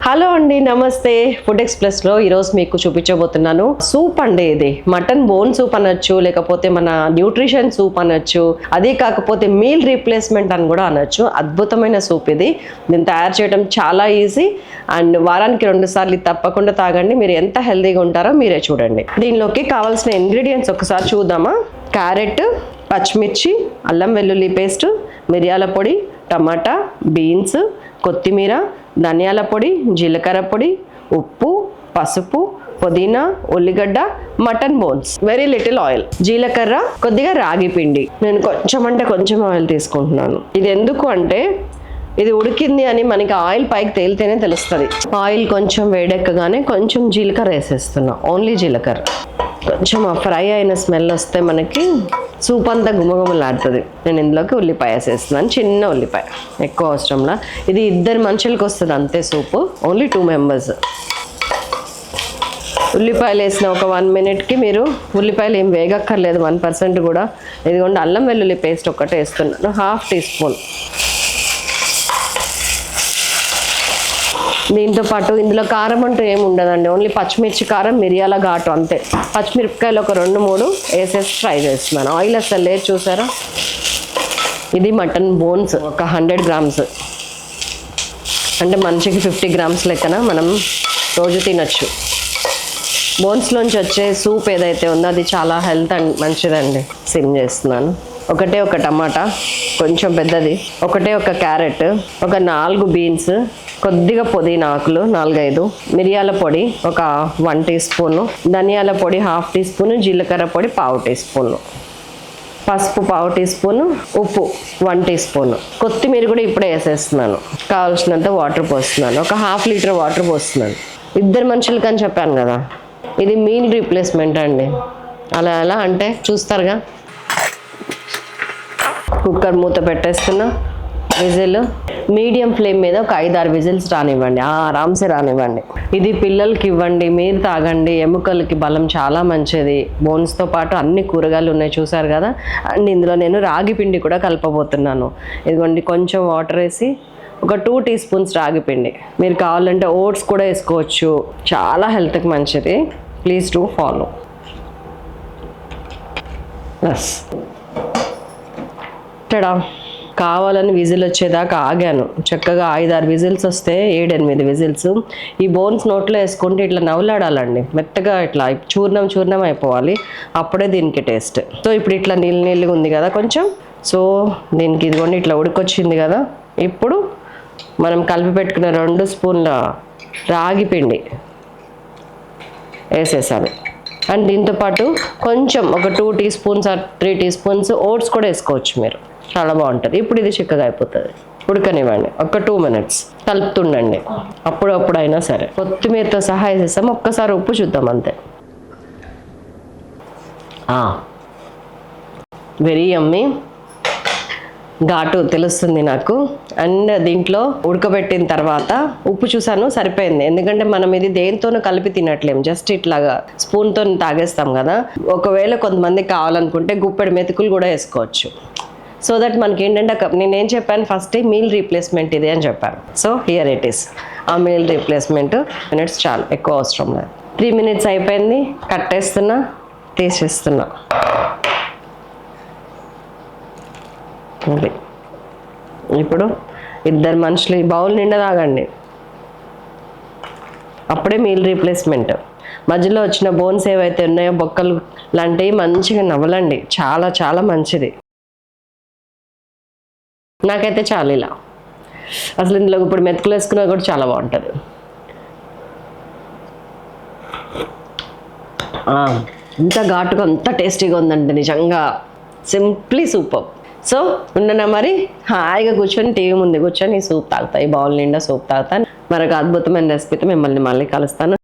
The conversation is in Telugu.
హలో అండి, నమస్తే. ఫుడ్ ఎక్స్ప్రెస్లో ఈరోజు మీకు చూపించబోతున్నాను సూప్ అండి. ఇది మటన్ బోన్ సూప్ అనొచ్చు, లేకపోతే మన న్యూట్రిషన్ సూప్ అనొచ్చు, అదే కాకపోతే మీల్ రీప్లేస్మెంట్ అని కూడా అనొచ్చు. అద్భుతమైన సూప్ ఇది. దీన్ని తయారు చేయడం చాలా ఈజీ అండ్ వారానికి 2 సార్లు తప్పకుండా తాగండి. మీరు ఎంత హెల్తీగా ఉంటారో మీరే చూడండి. దీనిలోకి కావాల్సిన ఇంగ్రీడియంట్స్ ఒకసారి చూద్దామా. క్యారెట్, పచ్చిమిర్చి, అల్లం వెల్లుల్లి పేస్ట్, మిరియాల పొడి, టమాటా, బీన్స్, కొత్తిమీర, ధనియాల పొడి, జీలకర్ర పొడి, ఉప్పు, పసుపు, పుదీనా, ఉల్లిగడ్డ, mutton bones, very little oil, జీలకర్ర, కొద్దిగా రాగి పిండి. నేను కొంచెం ఆయిల్ తీసుకుంటున్నాను. ఇది ఎందుకు అంటే ఇది ఉడికింది అని మనకి ఆయిల్ పైకి తేలితేనే తెలుస్తుంది. ఆయిల్ కొంచెం వేడెక్కగానే కొంచెం జీలకర్ర వేసేస్తున్నా, ఓన్లీ జీలకర్ర. కొంచెం ఫ్రై అయిన స్మెల్ వస్తే మనకి సూప్ అంతా గుమగుమలాడుతుంది. నేను ఇందులోకి ఉల్లిపాయ వేసేస్తున్నాను, చిన్న ఉల్లిపాయ, ఎక్కువ అవసరంలా. ఇది 2 మనుషులకి వస్తుంది అంతే సూపు, ఓన్లీ 2 మెంబర్స్. ఉల్లిపాయలు వేసిన ఒక 1 మినిట్కి మీరు ఉల్లిపాయలు ఏం వేగక్కర్లేదు 1% కూడా. ఇదిగోండి అల్లం వెల్లుల్లి పేస్ట్ ఒకటే వేస్తున్నాను, 1/2 టీ స్పూన్. దీంతో పాటు ఇందులో కారం అంటూ ఏమి ఉండదండి, ఓన్లీ పచ్చిమిర్చి కారం, మిరియాల ఘాటు అంతే. పచ్చిమిరపకాయలు ఒక 2-3 వేసేసి ఫ్రై చేస్తున్నాను. ఆయిల్ అసలు లేదు చూసారా. ఇది మటన్ బోన్స్ ఒక 100 గ్రామ్స్, అంటే మనిషికి 50 గ్రామ్స్ లెక్కన మనం రోజు తినచ్చు. బోన్స్లోంచి వచ్చే సూప్ ఏదైతే ఉందో అది చాలా హెల్త్ అండ్ మంచిదండి. సిమ్ చేస్తున్నాను. ఒక టమాటా కొంచెం పెద్దది, ఒక క్యారెట్, ఒక 4 బీన్స్, కొద్దిగా పుదీనా ఆకులు 4-5, మిరియాల పొడి ఒక 1 టీ స్పూను, ధనియాల పొడి 1/2 టీ స్పూను, జీలకర్ర పొడి 1/2 టీ స్పూను, పసుపు 1/2 టీ స్పూను, ఉప్పు 1 టీ స్పూను, కొత్తిమీర కూడా ఇప్పుడే వేసేస్తున్నాను. కావాల్సినంత వాటర్ పోస్తున్నాను, ఒక 1/2 లీటర్ వాటర్ పోస్తున్నాను. 2 మనుషులకి అని చెప్పాను కదా. ఇది మీల్ రీప్లేస్మెంట్ అండి. అలా అంటే చూస్తారుగా. కుక్కర్ మూత పెట్టేస్తున్నా. విజిల్ మీడియం ఫ్లేమ్ మీద ఒక 5-6 విజిల్స్ రానివ్వండి, ఆరామ్సే రానివ్వండి. ఇది పిల్లలకి ఇవ్వండి, మీరు తాగండి. ఎముకలకి బలం చాలా మంచిది. బోన్స్తో పాటు అన్ని కూరగాయలు ఉన్నాయి చూసారు కదా. అండ్ ఇందులో నేను రాగి పిండి కూడా కలపబోతున్నాను. ఇదిగోండి కొంచెం వాటర్ వేసి ఒక 2 టీ స్పూన్స్ రాగి పిండి. మీరు కావాలంటే ఓట్స్ కూడా వేసుకోవచ్చు, చాలా హెల్త్కి మంచిది. Please do follow. ఎస్ కావాలని విజిల్ వచ్చేదాకా ఆగాను. చక్కగా 5-6 విజిల్స్ వస్తే 7-8 విజిల్స్. ఈ బోన్స్ నోట్లో వేసుకుంటే ఇట్లా నవ్వులాడాలండి, మెత్తగా ఇట్లా చూర్ణం అయిపోవాలి, అప్పుడే దీనికి టేస్ట్. సో ఇప్పుడు ఇట్లా నీళ్ళుగా ఉంది కదా కొంచెం. సో దీనికి ఇదిగోండి ఇట్లా ఉడికొచ్చింది కదా. ఇప్పుడు మనం కలిపి పెట్టుకున్న 2 స్పూన్ల రాగి పిండి వేసేసాను. అండ్ దీంతోపాటు కొంచెం ఒక 2 teaspoons 3 teaspoons oats కూడా వేసుకోవచ్చు మీరు, చాలా బాగుంటుంది. ఇప్పుడు ఇది చిక్కగా అయిపోతుంది. ఉడకనివ్వండి ఒక 2 మినిట్స్, కలుపుతుండండి అప్పుడప్పుడు అయినా సరే. కొత్తిమీరతో సహా వేసేస్తాం. ఒక్కసారి ఉప్పు చూద్దాం అంతే. వెరీ యమ్మీ, ఘాటు తెలుస్తుంది నాకు. అండ్ దీంట్లో ఉడకబెట్టిన తర్వాత ఉప్పు చూసాను, సరిపోయింది. ఎందుకంటే మనం ఇది దేనితోనూ కలిపి తినట్లేము, జస్ట్ ఇట్లాగా స్పూన్తో తాగేస్తాం కదా. ఒకవేళ కొంతమంది కావాలనుకుంటే గుప్పెడు మెతుకులు కూడా వేసుకోవచ్చు. సో దట్ మనకి ఏంటంటే నేనేం చెప్పాను ఫస్ట్, మీల్ రీప్లేస్మెంట్ ఇది అని చెప్పాను. So here it is. ఆ మీల్ రీప్లేస్మెంట్ మినిట్స్ చాలు, ఎక్కువ అవసరం లేదు. 3 మినిట్స్ అయిపోయింది. కట్టేస్తున్నా, తీసేస్తున్నా. ఇప్పుడు 2 మనుషులు ఈ బౌల్ నిండా తాగండి, అప్పుడే మీల్ రీప్లేస్మెంట్. మధ్యలో వచ్చిన బోన్స్ ఏవైతే ఉన్నాయో బొక్కలు లాంటివి మంచిగా నవ్వలండి, చాలా చాలా మంచిది. నాకైతే చాలా ఇలా అసలు ఇందులో ఇప్పుడు మెతుకులు వేసుకున్నా కూడా చాలా బాగుంటుంది. ఇంత ఘాటుగా అంత టేస్టీగా ఉందండి, నిజంగా సింప్లీ సూపర్. సో ఉండనా మరి, హాయిగా కూర్చొని టీవీ ముందు కూర్చొని ఈ సూప్ తాగుతా, ఈ బౌల్ నిండా సూప్ తాగుతాను. మరొక అద్భుతమైన రెసిపీతో మిమ్మల్ని మళ్ళీ కలుస్తాను.